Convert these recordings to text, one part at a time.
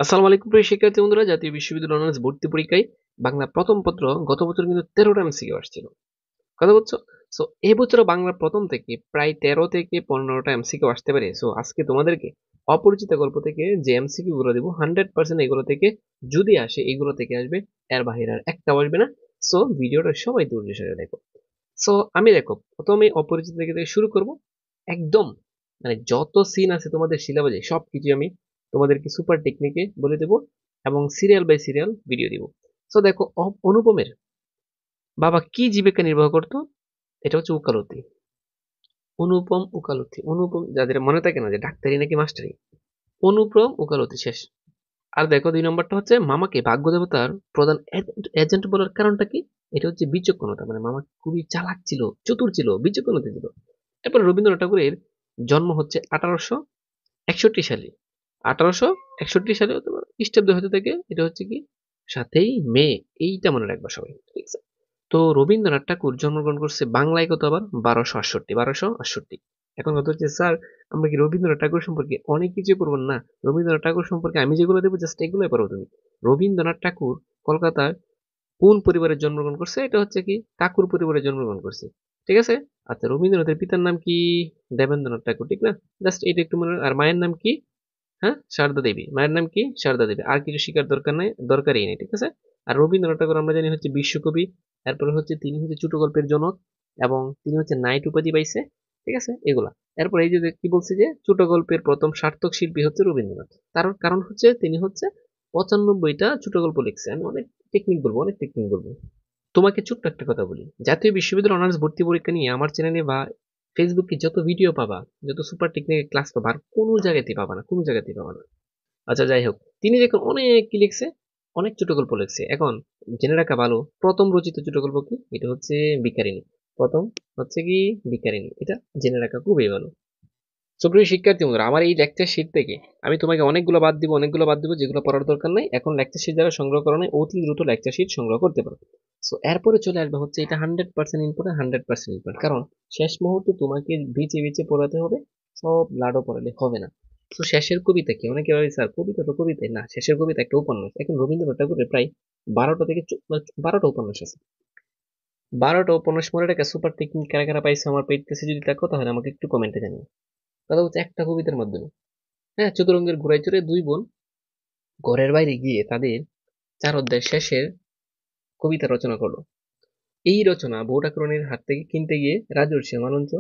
আসসালামু আলাইকুম প্রিয় শিক্ষার্থী বন্ধুরা, জাতীয় বিশ্ববিদ্যালয় অনার্স ভর্তি পরীক্ষায় বাংলা প্রথম পত্র গত বছর কিন্তু 13টা এমসিকিউ আসছিল। কথা বলছো? সো এই বছর বাংলা প্রথম থেকে প্রায় 13 থেকে 15টা এমসিকিউ আসতে পারে। সো আজকে তোমাদেরকে অপরিচিত গল্প থেকে যে এমসিকিউ গুলো দেবো 100% এগুলো থেকে যদি আসে এগুলো থেকে আসবে, এর বাইরে আর একটাও আসবে না। সো ভিডিওটা সবাই ধৈর্য সহকারে দেখো। সো আমি দেখো প্রথমে অপরিচিত থেকে শুরু করব। একদম মানে যত সিন আছে তোমাদের সিলেবাসে সবকিছু আমি তোমাদেরকে সুপার টেকনিকে বলে দেবো এবং সিরিয়াল বাই সিরিয়াল ভিডিও দিব। সো দেখো, অনুপমের বাবা কি জীবিকা নির্বাহ করতো? এটা হচ্ছে উকালতি। অনুপম উকালতি, অনুপম যাদের মনে থাকে না যে ডাক্তারি নাকি মাস্টারি, অনুপম উকালতি শেষ। আর দেখো 2 নম্বরটা হচ্ছে মামাকে ভাগ্য দেবতার প্রধান এজেন্ট বলার কারণটা কি? এটা হচ্ছে বিচক্ষণতা, মানে মামা খুবই চালাক ছিল, চতুর ছিল, বিচক্ষণতা ছিল। এরপর রবীন্দ্রনাথ ঠাকুরের জন্ম হচ্ছে 1861 সালে। 1861 সালে অথবা খ্রিস্টাব্দে হতে থাকে। এটা হচ্ছে কি 7ই মে। এইটা মনে রাখবা সবাই, ঠিক আছে? তো রবীন্দ্রনাথ ঠাকুর জন্মগ্রহণ করছে বাংলায় কত আবার 1268। এখন কথা হচ্ছে স্যার, আমরা কি রবীন্দ্রনাথ ঠাকুর সম্পর্কে অনেক কিছু পড়বো না? রবীন্দ্রনাথ ঠাকুর সম্পর্কে আমি যেগুলো দেবো জাস্ট এগুলোই পারবো তুমি। রবীন্দ্রনাথ ঠাকুর কলকাতার কোন পরিবারে জন্মগ্রহণ করছে? এটা হচ্ছে কি ঠাকুর পরিবারে জন্মগ্রহণ করছে, ঠিক আছে? আচ্ছা, রবীন্দ্রনাথের পিতার নাম কি? দেবেন্দ্রনাথ ঠাকুর, ঠিক না? জাস্ট এটা একটু মনে। আর মায়ের নাম কি? হ্যাঁ, সারদা দেবী। মায়ের নাম কি? সারদা দেবী। আর কিছু শিকার দরকার নাই, দরকারই নেই, ঠিক আছে? আর রবীন্দ্রনাথ ঠাকুর আমরা জানি হচ্ছে বিশ্বকবি। এরপরে হচ্ছে তিনি হচ্ছে ছোট গল্পের জনক এবং তিনি হচ্ছে নাইট উপাধি পাইছে, ঠিক আছে? এগুলা। এরপর এই যে কি বলছি যে ছোট গল্পের প্রথম সার্থক শিল্পী হচ্ছে রবীন্দ্রনাথ। তার কারণ হচ্ছে তিনি হচ্ছে 95টা ছোট গল্প লিখছে। আমি অনেক টেকনিক বলবো, অনেক টেকনিক বলবো। তোমাকে ছোট্ট একটা কথা বলি, জাতীয় বিশ্ববিদ্যালয় অনার্স ভর্তি পরীক্ষা নিয়ে আমার চ্যানেলে বা ফেসবুকে যত ভিডিও পাবা, যত সুপার টেকনিকের ক্লাস পাবা, আর কোনো জায়গাতেই পাবা না, কোনো জায়গাতেই পাবা না। আচ্ছা, যাই হোক, তিনি দেখুন অনেক কি লিখছে, অনেক ছোট গল্প লিখছে। এখন জেনে রাখা ভালো, প্রথম রচিত ছোট গল্প কি? এটা হচ্ছে ভিখারিণী। প্রথম হচ্ছে কি ভিখারিণী, এটা জেনে রাখা খুবই ভালো। সুপ্রিয় শিক্ষার্থী বন্ধুরা, আমার এই লেকচার শিট থেকে আমি তোমাকে অনেকগুলো বাদ দিব যেগুলো পড়ার দরকার নাই। এখন লেকচার শিট যারা সংগ্রহ করো নাই, অতি দ্রুত লেকচার শিট সংগ্রহ করতে পারো। সো এরপরে চলে আসবে হচ্ছে এটা 100% ইম্পর্টেন্ট, 100% ইম্পর্টেন্ট, কারণ শেষ মুহূর্তে তোমাকে বেঁচে বেঁচে পড়াতে হবে। সব লাডো পড়ালে হবে না। তো শেষের কবিতা কি? অনেকে ভাবে স্যার কবিতা তো কবিতাই না, শেষের কবিতা একটা উপন্যাস। এখন রবীন্দ্রনাথ ঠাকুরের প্রায় 12টা উপন্যাস আছে। 12টা উপন্যাস মনে রেখে সুপার টেকনিক কারা কারা পাইছে আমার পেজ কাছে যদি দেখো, তাহলে আমাকে একটু কমেন্টে জানিও। কথা হচ্ছে একটা কবিতার মাধ্যমে। হ্যাঁ, চতুরঙ্গের ঘোড়ায় চড়ে দুই বোন ঘরের বাইরে গিয়ে তাদের 4 অধ্যায় শেষের কবিতা রচনা করলো। এই রচনা বউ ঠাকুরানীর হাত থেকে কিনতে গিয়ে রাজর্ষি মালঞ্চ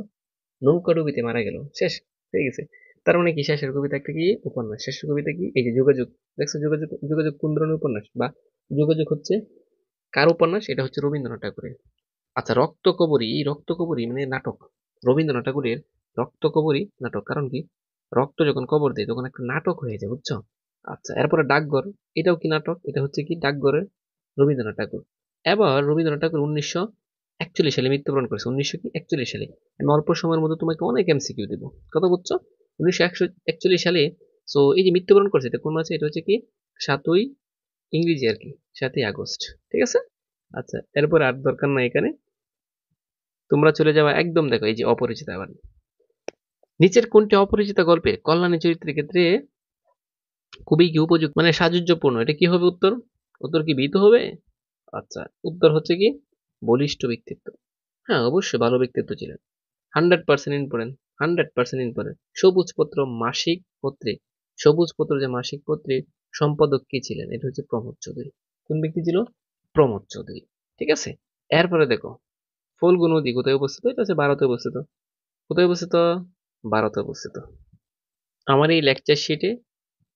নৌকা ডুবিতে মারা গেল। শেষ হয়ে গেছে। তার মানে কি শেষের কবিতা একটা কি উপন্যাস? শেষের কবিতা কি? এই যে যোগাযোগ। দেখছো যোগাযোগ? যোগাযোগ কোন ধরনের উপন্যাস? বা যোগাযোগ হচ্ছে কার উপন্যাস? এটা হচ্ছে রবীন্দ্রনাথ ঠাকুরের। আচ্ছা, রক্তকবরী, এই রক্তকবরী মানে নাটক। রবীন্দ্রনাথ ঠাকুরের রক্তকবরী নাটক। কারণ কি? রক্ত যখন কবর দেয় তখন একটা নাটক হয়ে যায়, বুঝছো? আচ্ছা, এরপরে ডাকঘর। এটাও কি নাটক? এটা হচ্ছে কি ডাকঘরের রবীন্দ্রনাথ ঠাকুর। এবার রবীন্দ্রনাথ ঠাকুর 1941 সালে মৃত্যুবরণ করেছে। 1941 সালে। আমি অল্প সময়ের মধ্যে তোমাকে অনেক এমসিকিউ দিব। কথা বুঝছো? 1941 সালে। সো এই যে মৃত্যুবরণ করছে, এটা কোন মাসে? এটা হচ্ছে কি 7ই ইংরেজি আর কি, 7ই আগস্ট, ঠিক আছে? আচ্ছা, এরপরে আর দরকার নাই এখানে। তোমরা চলে যাওয়া একদম, দেখো এই যে অপরিচিতা। আবার নিচের কোনটি অপরিচিতা গল্পে কল্যাণী চরিত্রের ক্ষেত্রে খুবই কি উপযুক্ত, মানে সাজুজ্যপূর্ণ? এটা কি হবে উত্তর? উত্তর কি ভীত হবে? আচ্ছা, উত্তর হচ্ছে কি বলিষ্ঠ ব্যক্তিত্ব। হ্যাঁ, অবশ্যই ভালো ব্যক্তিত্ব ছিলেন। 100% ইম্পর্টেন্ট, 100% ইম্পর্টেন্ট। সবুজ পত্র মাসিক পত্রে, সবুজ পত্র যে মাসিক পত্রে সম্পাদক কে ছিলেন? এটা হচ্ছে প্রমোদ চৌধুরী। কোন ব্যক্তি ছিল? প্রমোদ চৌধুরী, ঠিক আছে? এরপরে দেখো ফল্গু নদী কোথায় অবস্থিত? এটা হচ্ছে ভারতে অবস্থিত। কোথায় অবস্থিত? ভারতে অবস্থিত। আমার এই লেকচার শিটে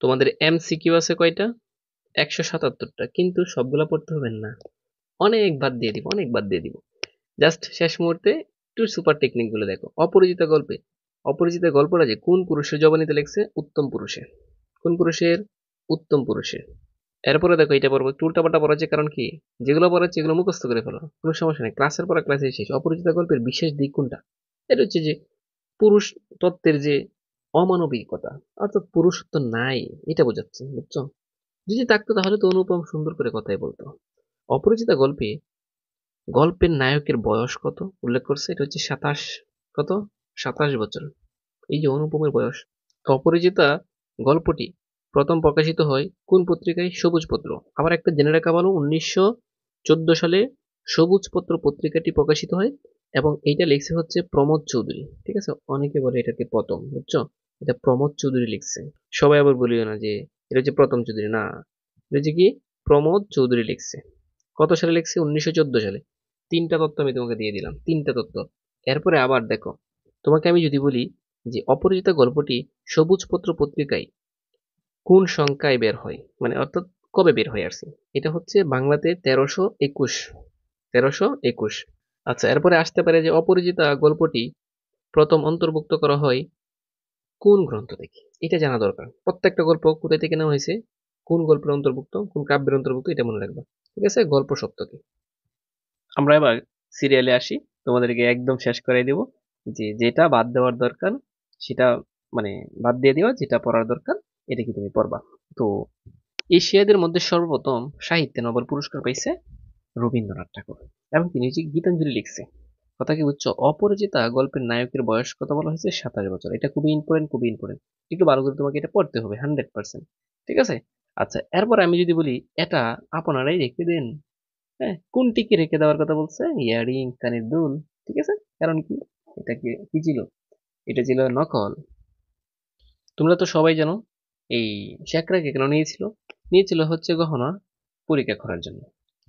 তোমাদের এমসিকিউ আছে কয়টা? 177টা, কিন্তু সবগুলা পড়তে হবে না। অনেক বাদ দিয়ে দিব, অনেক বাদ দিয়ে দিব। জাস্ট শেষ মুহূর্তে একটু সুপার টেকনিক গুলো দেখো। অপরিচিত গল্পে, অপরিচিত গল্পটা যে কোন পুরুষের জবানিতে লেখছে? উত্তম পুরুষের। কোন পুরুষের? উত্তম পুরুষের। এরপরে দেখো এটা পড়বো, একটু উল্টাপাল্টা পড়াচ্ছে। কারণ কি? যেগুলো পড়াচ্ছে এগুলো মুখস্থ করে ফেলো, কোনো সমস্যা নেই। ক্লাসের পর ক্লাসে শেষ। অপরিচিত গল্পের বিশেষ দিক কোনটা? এটা হচ্ছে যে পুরুষ তত্ত্বের যে অমানবিকতা, অর্থাৎ পুরুষত্ব নাই, এটা বোঝাচ্ছে, বুঝছো? যদি থাকতো তাহলে তো অনুপম সুন্দর করে কথাই বলতো। অপরিচিতা গল্পে গল্পের নায়কের বয়স কত উল্লেখ করছে? এটা হচ্ছে 27। কত? 27 বছর। এই যে অনুপমের বয়স। তো অপরিচিতা গল্পটি প্রথম প্রকাশিত হয় কোন পত্রিকায়? সবুজ পত্র। আবার একটা জেনে রাখা ভালো, 1914 সালে সবুজ পত্র পত্রিকাটি প্রকাশিত হয় এবং এইটা লিখছে হচ্ছে প্রমোদ চৌধুরী। ঠিক আছে, অনেকে বলে এটাকে প্রথম, বুঝছো? এটা প্রমোদ চৌধুরী লিখছে। সবাই আবার বলিও না যে এটা হচ্ছে প্রথম চৌধুরী, না, এটা হচ্ছে কি প্রমোদ চৌধুরী লিখছে। কত সালে লিখছে? 1914 সালে। তিনটা তথ্য আমি তোমাকে দিয়ে দিলাম, তিনটা তথ্য। এরপরে আবার দেখো, তোমাকে আমি যদি বলি যে অপরাজিতা গল্পটি সবুজ পত্র পত্রিকায় কোন সংখ্যায় বের হয়, মানে অর্থাৎ কবে বের হয় আসছে, এটা হচ্ছে বাংলাতে 1321। 1321। আচ্ছা, এরপরে আসতে পারে যে অপরাজিতা গল্পটি প্রথম অন্তর্ভুক্ত করা হয় কোন গ্রন্থ থেকে? এটা জানা দরকার। প্রত্যেকটা গল্প কোথায় থেকে নেওয়া হয়েছে, কোন গল্পের অন্তর্ভুক্ত, কোন কাব্যের অন্তর্ভুক্ত, এটা মনে রাখবা। ঠিক আছে, গল্প সপ্তকে। আমরা এবার সিরিয়ালে আসি, তোমাদেরকে একদম শেষ করে দেব যে যেটা বাদ দেওয়ার দরকার সেটা মানে বাদ দিয়ে দিও, যেটা পড়ার দরকার এটা কি তুমি পড়বা। তো এশিয়াদের মধ্যে সর্বপ্রথম সাহিত্যে নোবেল পুরস্কার পাইছে রবীন্দ্রনাথ ঠাকুর এবং তিনি যে গীতাঞ্জলি লিখছে। কথা কি বুঝছো? অপরাজিতা গল্পের নায়কের বয়স কত বলা হয়েছে? 27 বছর। এটা খুবই ইম্পর্টেন্ট, খুবই ইম্পর্টেন্ট। একটু ভালো করে তোমাকে এটা পড়তে হবে 100%। ঠিক আছে। আচ্ছা, এরপর আমি যদি বলি এটা আপনারাই রেখে দেন, হ্যাঁ, কোনটিকে রেখে দেওয়ার কথা বলছে? ইয়ারিং, কানের দুল। ঠিক আছে, কারণ কি, এটা কি ছিল? এটা ছিল নকল। তোমরা তো সবাই জানো এই শেখরাকে কেন নিয়েছিল? নিয়েছিল হচ্ছে গহনা পরীক্ষা করার জন্য।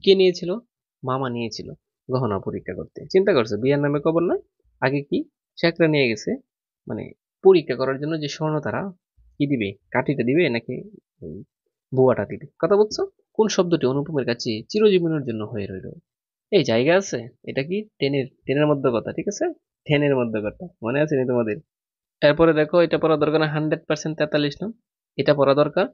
কে নিয়েছিল? মামা নিয়েছিল গহনা পরীক্ষা করতে। চিন্তা করছো, বিয়ের নামে কবর নয়। আগে কি শেখরা নিয়ে গেছে মানে পরীক্ষা করার জন্য যে স্বর্ণ তারা কি দিবে, কাঠিটা দিবে নাকি বুয়াটা দিবে? কথা বলছো? কোন শব্দটি অনুপমের কাছে চিরজীবনের জন্য হয়ে রইল? এই জায়গা আছে, এটা কি টেনের টেনের মধ্যে কথা। ঠিক আছে, টেনের মধ্যে কথা মনে আছে নি তোমাদের? এরপরে দেখো, এটা পড়া দরকার না 100%, 43 নং। এটা পড়া দরকার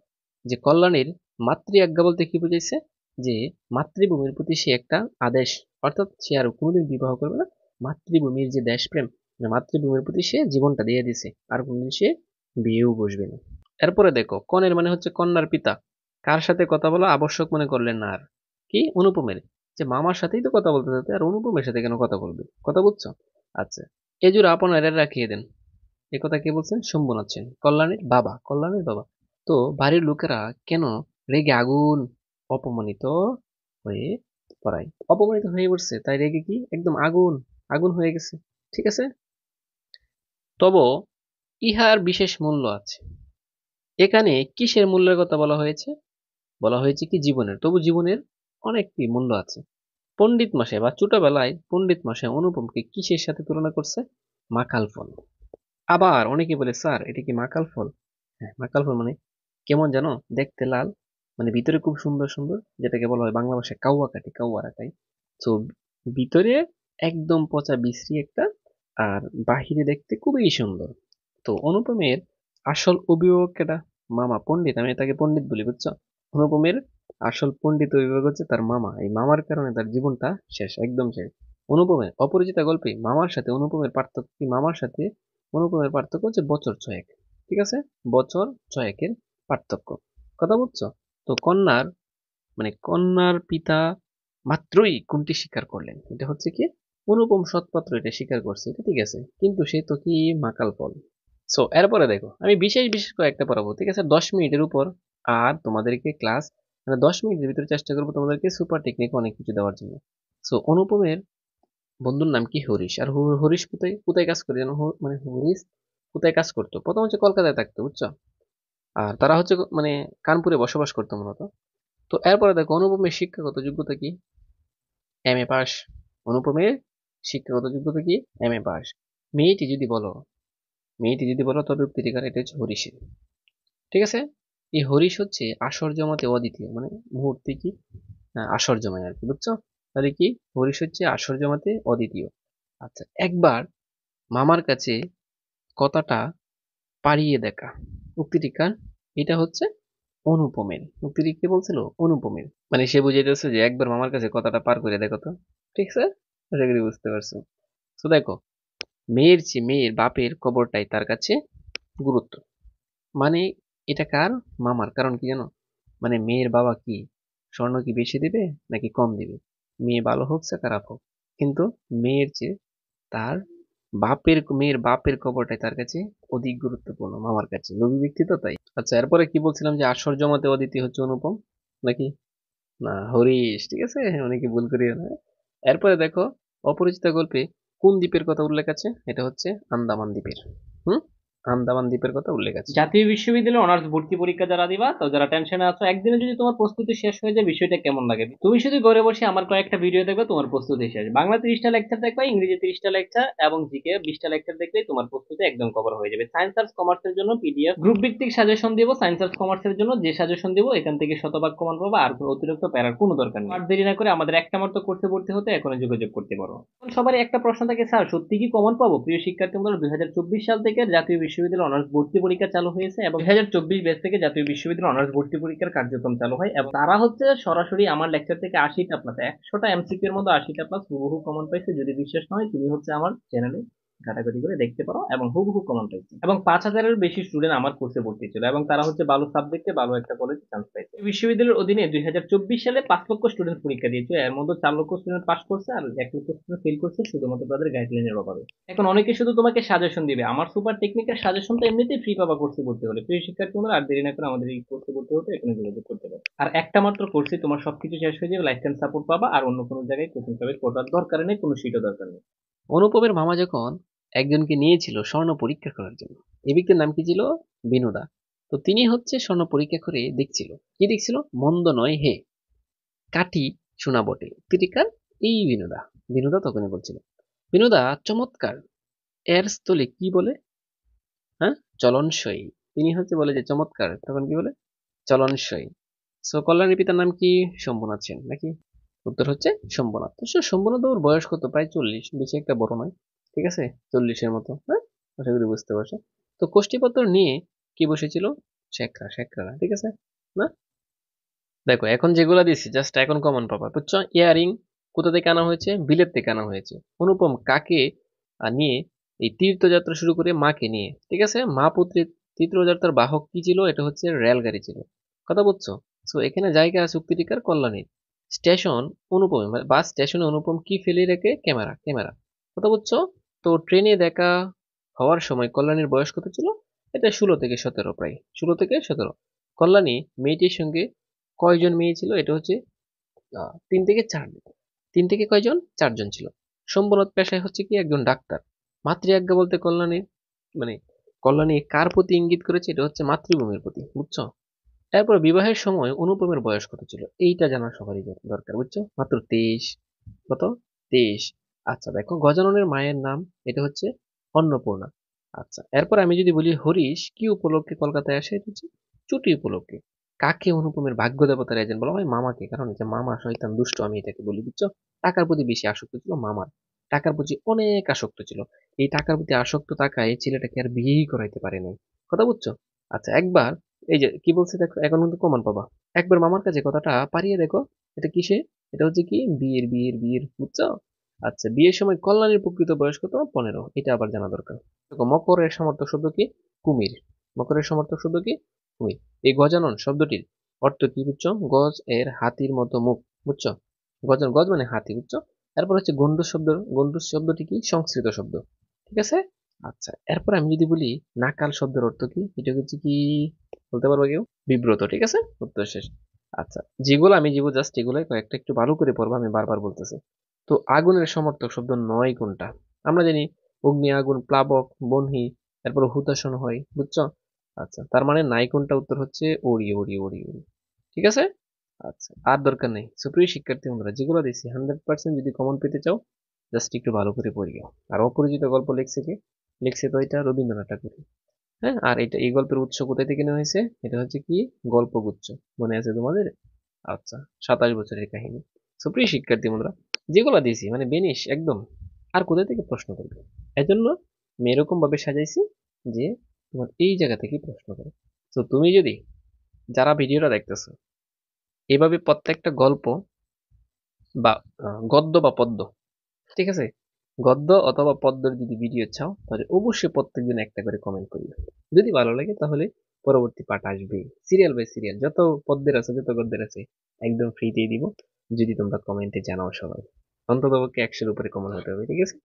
যে কল্যাণীর মাতৃ আজ্ঞা বলতে কি বুঝাইছে? যে মাতৃভূমির প্রতি সে একটা আদেশ, অর্থাৎ সে আর কোনোদিন বিবাহ করবে না। মাতৃভূমির যে দেশপ্রেম, মানে মাতৃভূমির প্রতি সে জীবনটা দিয়ে দিছে, আর কোনোদিন সে বিয়েও বসবে না। এরপরে দেখো, কনের মানে হচ্ছে কন্যার পিতা। কার সাথে কথা বলা আবশ্যক মনে করলেন না আর? কি? অনুপমের। যে মামার সাথেই তো কথা বলতে চাতে, আর অনুপমের সাথে কেন কথা বলবে? কথা বুঝছো? আচ্ছা, এজুর আপনারা রাখিয়ে দেন। একথা কে বলছেন? শম্ভুনাথ সেন, কল্যাণীর বাবা। কল্যাণীর বাবা। তো বাড়ির লোকেরা কেন রেগে আগুন, অপমানিত হয়ে পড়ায়, অপমানিত হয়ে পড়ছে, তাই রেগে কি একদম আগুন আগুন হয়ে গেছে। ঠিক আছে, তবে ইহার বিশেষ মূল্য আছে। এখানে কিসের মূল্যের কথা বলা হয়েছে? বলা হয়েছে কি জীবনের। তবু জীবনের অনেকটি মূল্য আছে। পণ্ডিত মশাই বা ছোটবেলায় পণ্ডিত মশাই অনুপমকে কিসের সাথে তুলনা করছে? মাকাল ফল। আবার অনেকে বলে স্যার এটা কি মাকাল ফল? হ্যাঁ, মাকাল ফল মানে কেমন জানো? দেখতে লাল, মানে ভিতরে খুব সুন্দর সুন্দর, যেটাকে বলা হয় বাংলা ভাষায় কাউয়া কাটি, কাউয়া রাখাই। তো ভিতরে একদম পচা বিশ্রী একটা, আর বাহিরে দেখতে খুবই সুন্দর। তো অনুপমের আসল অভিভাবক কেটা? মামা পণ্ডিত, আমি তাকে পণ্ডিত বলি, বুঝছো? অনুপমের আসল পণ্ডিত অভিভাবক হচ্ছে তার মামা। এই মামার কারণে তার জীবনটা শেষ, একদম শেষ। অনুপমের অপরিচিতা গল্পে মামার সাথে অনুপমের পার্থক্য কি? মামার সাথে অনুপমের পার্থক্য হচ্ছে বছর ছয়েক। ঠিক আছে, বছর ছয়েকের পার্থক্য। কথা বুঝছো? তো কন্যার মানে কন্যার পিতা মাত্রই কোনটি স্বীকার করলেন? এটা হচ্ছে কি অনুপম সৎপাত্র এটা স্বীকার করছে, এটা ঠিক আছে, কিন্তু সে তো কি মাকাল ফল। সো এরপরে দেখো, আমি বিশেষ বিশেষ কয়েকটা পড়াবো। ঠিক আছে, 10 মিনিটের উপর। আর তোমাদেরকে ক্লাস মানে 10 মিনিটের ভিতরে চেষ্টা করবো তোমাদেরকে সুপার টেকনিক অনেক কিছু দেওয়ার জন্য। সো অনুপমের বন্ধুর নাম কি? হরিশ। আর হরিশ কোথায় কোথায় কাজ করে জানো? মানে হরিশ কোথায় কাজ করতো? প্রথম হচ্ছে কলকাতায় থাকতো, বুঝছো? আর তারা হচ্ছে মানে কানপুরে বসবাস করতো মূলত। তো এরপরে দেখো, অনুপমের শিক্ষাগত যোগ্যতা কি? M A pass. অনুপমের শিক্ষাগত যোগ্যতা কি? M A pass. মেয়েটি যদি বলো মেয়েটি যদি বলো তবে উক্তিটি কার? এটা হচ্ছে হরিশের। ঠিক আছে, এই হরিশ হচ্ছে আসর জমাতে অদ্বিতীয়, মানে মুহূর্তে কি আসর জমায় আর কি, বুঝছো? তাহলে কি হরিশ হচ্ছে আসর জমাতে অদ্বিতীয়। আচ্ছা, একবার মামার কাছে কথাটা পাড়িয়ে দেখা, উক্তিটি কার? এটা হচ্ছে অনুপমের। উক্তিটি কে বলছিল? অনুপমের। মানে সে বুঝাইতেছে যে একবার মামার কাছে কথাটা পার করে দেখো তো। ঠিক আছে, আশা করি বুঝতে পারছো। তো দেখো, মেয়ের চেয়ে মেয়ের বাপের খবরটাই তার কাছে গুরুত্ব। মানে এটা কার? মামার। কারণ কি জানো? মানে মেয়ের বাবা কি স্বর্ণ কি বেশি দিবে নাকি কম দিবে? মেয়ে ভালো হোক সে খারাপ হোক, কিন্তু মেয়ের চেয়ে তার বাপের মেয়ের বাপের খবরটাই তার কাছে অধিক গুরুত্বপূর্ণ মামার কাছে, লোভী ব্যক্তি তো তাই। আচ্ছা, এরপরে কি বলছিলাম যে আসর জমাতে অদিতি হচ্ছে অনুপম, নাকি? না, হরিশ। ঠিক আছে, অনেকে ভুল করিও না। এরপরে দেখো, অপরিচিত গল্পে কোন দ্বীপের কথা উল্লেখ আছে? এটা হচ্ছে আন্দামান দ্বীপের। হুম, আন্দামান দ্বীপের কথা উল্লেখ আছে। জাতীয় বিশ্ববিদ্যালয়ে অনার্স ভর্তি পরীক্ষা যারা দিবা, তো যারা টেনশনে আছো, একদিনে যদি তোমার প্রস্তুতি শেষ হয়ে যায়, বিষয়টা কেমন লাগে? তুমি শুধু ঘরে বসে আমার কয়েকটা ভিডিও দেখবে, তোমার প্রস্তুতি শেষ। বাংলা 30টা লেকচার দেখবা, ইংরেজি 30টা লেকচার এবং জিকে 20টা লেকচার দেখলেই তোমার প্রস্তুতি একদম কভার হয়ে যাবে। সায়েন্স আর্টস কমার্সের জন্য পিডিএফ গ্রুপ ভিত্তিক সাজেশন দিব। সায়েন্স আর্টস কমার্সের জন্য যে সাজেশন দিব, এখান থেকে শতভাগ কমন পাবা, আর কোনো অতিরিক্ত প্যারার কোনো দরকার নেই। আর দেরি না করে আমাদের একটা মাত্র কোর্সে ভর্তি হতে এখনই যোগাযোগ করতে পারো। এখন সবারই একটা প্রশ্ন থাকে, স্যার সত্যি কি কমন পাবো? প্রিয় শিক্ষার্থী বন্ধুরা, 2024 সাল থেকে জাতীয় বিশ্ববিদ্যালয় অনার্স ভর্তি পরীক্ষা চালু হয়েছে এবং 2024 ব্যাচ থেকে জাতীয় বিশ্ববিদ্যালয় অনার্স ভর্তি পরীক্ষার কার্যক্রম চালু হয়, এবং তারা হচ্ছে সরাসরি আমার লেকচার থেকে 80টা প্লাস 100টা এমসিকিউ এর মধ্যে 80টা প্লাস হুবহু কমন পাইছে। যদি বিশ্বাস না হয়, তুমি হচ্ছে আমার চ্যানেলে ঘাটাঘাটি করে দেখতে পারো, এবং হুবহু কমন পাইছে। এবং 5,000-এর বেশি স্টুডেন্ট আমার কোর্সে ভর্তি ছিল, এবং তারা হচ্ছে ভালো সাবজেক্টে ভালো একটা কলেজে চান্স পাইছে। এই বিশ্ববিদ্যালয়ের অধীনে 2024 সালে 5 লক্ষ স্টুডেন্ট পরীক্ষা দিয়েছে, এর মধ্যে 4 লক্ষ স্টুডেন্ট পাস করছে আর 1 লক্ষ স্টুডেন্ট ফেল করছে, শুধুমাত্র তাদের গাইডলাইনের অভাবে। এখন অনেকে শুধু তোমাকে সাজেশন দিবে, আমার সুপার টেকনিকের সাজেশন তো এমনিতেই ফ্রি পাবা কোর্সে ভর্তি হলে। প্রিয় শিক্ষার্থী তোমরা আর দেরি না করে আমাদের এই কোর্সে ভর্তি হতে এখানে যোগাযোগ করতে পারো। আর একটা মাত্র কোর্সে তোমার সবকিছু শেষ হয়ে যাবে, লাইফ টাইম সাপোর্ট পাবা, আর অন্য কোনো জায়গায় কোচিং প্রাইভেট পড়ার দরকার নেই, কোনো সিটও দরকার নেই। অনুপমের মামা যখন একজনকে নিয়েছিল স্বর্ণ পরীক্ষা করার জন্য, এই ব্যক্তির নাম কি ছিল? বিনোদা। তো তিনি হচ্ছে স্বর্ণ পরীক্ষা করে দেখছিল, কি দেখছিল? মন্দ নয় হে, কাঠি সোনা বটে, তিটিকার এই বিনোদা। বিনোদা তখনই বলছিল, বিনোদা চমৎকার, এর স্থলে কি বলে? হ্যাঁ, চলনসই। তিনি হচ্ছে বলে যে চমৎকার, তখন কি বলে? চলনসই। সো কল্যাণীর পিতার নাম কি? শম্ভুনাথ সেন, নাকি? উত্তর হচ্ছে শম্ভুনাথ। তো শম্ভুনাথ ওর বয়স কত? প্রায় 40, বেশি একটা বড় নয়। ঠিক আছে, 40-এর মতো। হ্যাঁ, আশা করি বুঝতে পারছো। তো কোষ্ঠীপত্র নিয়ে কি বসেছিল? শেখরা, শেখরা, ঠিক আছে না? দেখো, এখন যেগুলা দিচ্ছি জাস্ট এখন কমন পাবা, বুঝছো? ইয়ারিং কোথা থেকে আনা হয়েছে? বিলেত থেকে আনা হয়েছে। অনুপম কাকে নিয়ে এই তীর্থযাত্রা শুরু করে? মাকে নিয়ে। ঠিক আছে, মা পুত্রের তীর্থযাত্রার বাহক কি ছিল? এটা হচ্ছে রেলগাড়ি ছিল। কথা বুঝছো? সো এখানে জায়গা আছে উক্তিটিকার কল্যাণীর। স্টেশন অনুপম, মানে বাস স্টেশনে অনুপম কি ফেলে রেখে? Camera, camera. কথা বুঝছো? তো ট্রেনে দেখা হওয়ার সময় কল্যাণীর বয়স কত ছিল? এটা 16 থেকে 17, প্রায় 16 থেকে 17। কল্যাণী মেয়েটির সঙ্গে কয়জন মেয়ে ছিল? এটা হচ্ছে 3 থেকে 4 জন। 3 থেকে কয়জন? 4 জন ছিল। শম্ভুনাথ পেশায় হচ্ছে কি একজন ডাক্তার। মাতৃ আজ্ঞা বলতে কল্যাণীর, মানে কল্যাণী কার প্রতি ইঙ্গিত করেছে? এটা হচ্ছে মাতৃভূমির প্রতি, বুঝছো? এরপর বিবাহের সময় অনুপমের বয়স কত ছিল? এইটা জানা সবারই দরকার, বুঝছো? মাত্র 23। কত? 23। আচ্ছা দেখো, গজাননের মায়ের নাম, এটা হচ্ছে অন্নপূর্ণা। আচ্ছা, এরপর আমি যদি বলি হরিশ কি উপলক্ষে কলকাতায় আসে? এটা হচ্ছে ছুটি উপলক্ষে। কাকে অনুপমের ভাগ্য দেবতার এজেন্ট বলা হয়? মামাকে। কারণ যে মামা শয়তান দুষ্ট, আমি এটাকে বলি, বুঝছো? টাকার প্রতি বেশি আসক্ত ছিল মামার, টাকার প্রতি অনেক আসক্ত ছিল। এই টাকার প্রতি আসক্ত টাকায় ছেলেটাকে আর বিয়েই করাইতে পারে নাই। কথা বুঝছো? আচ্ছা, একবার এই যে কি বলছে দেখো, এখন কিন্তু প্রমাণ পাবা। একবার মামার কাছে কথাটা পারিয়ে দেখো। এটা কিসে? এটা হচ্ছে কি বিয়ের, বিয়ের, বিয়ের, বুঝছো? আচ্ছা, বিয়ের সময় কল্যাণীর প্রকৃত বয়স কত? 15। এটা আবার জানা দরকার। দেখো, মকরের সমর্থক শব্দ কি? কুমির। মকরের সমর্থক শব্দ কি? কুমির। এই গজানন শব্দটির অর্থ কি বুঝছো? গজ এর হাতির মতো মুখ, বুঝছো? গজন, গজ মানে হাতি, বুঝছো? এরপর হচ্ছে গন্ডূষ শব্দ। গন্ডূষ শব্দটি কি? সংস্কৃত শব্দ। ঠিক আছে। আচ্ছা, এরপর আমি যদি বলি নাকাল শব্দের অর্থ কি? এটা হচ্ছে কি বলতে পারবো কেউ? বিব্রত। ঠিক আছে, উত্তর শেষ। আচ্ছা, যেগুলো আমি জীবো জাস্ট এগুলো কয়েকটা একটু ভালো করে পড়বো, আমি বারবার বলতেছি। তো আগুনের সমর্থক শব্দ নয় কোনটা? আমরা জানি অগ্নি, আগুন, প্লাবক, বহ্নি, এরপর হুতাশন হয়, বুঝছো? আচ্ছা, তার মানে নাই কোনটা? উত্তর হচ্ছে ওড়ি, ওড়ি, ওড়ি, ওড়ি। ঠিক আছে। আচ্ছা, আর দরকার নেই। সুপ্রিয় শিক্ষার্থী বন্ধুরা, যেগুলো দিচ্ছি 100% যদি কমন পেতে চাও, জাস্ট একটু ভালো করে পড়িও। আর অপরিচিত গল্প লিখছে কি? লিখছে তো এটা রবীন্দ্রনাথ ঠাকুর। হ্যাঁ, আর এটা এই গল্পের উৎস কোথায় থেকে নেওয়া হয়েছে? এটা হচ্ছে কি? গল্পগুচ্ছ। মনে আছে তোমাদের? আচ্ছা, 27 বছরের কাহিনী। সুপ্রিয় শিক্ষার্থী বন্ধুরা, যেগুলো দিয়েছি মানে বেনিশ একদম, আর কোথা থেকে প্রশ্ন করবে? এজন্য আমি এরকম ভাবে সাজাইছি যে তোমার এই জায়গা থেকে প্রশ্ন করে। তো তুমি যদি, যারা ভিডিওটা দেখতেছো, এভাবে প্রত্যেকটা গল্প বা গদ্য বা পদ্য, ঠিক আছে, গদ্য অথবা পদ্মের যদি ভিডিও চাও, তাহলে অবশ্যই প্রত্যেকদিন একটা করে কমেন্ট করিও। যদি ভালো লাগে তাহলে পরবর্তী পার্ট আসবে, সিরিয়াল বাই সিরিয়াল। যত পদ্মের আছে, যত গদ্যের আছে, একদম ফ্রিতেই দিব, যদি তোমরা কমেন্টে জানাও সবাই। অন্তত পক্ষে 100-এর উপরে কমেন্ট হতে হবে, ঠিক আছে?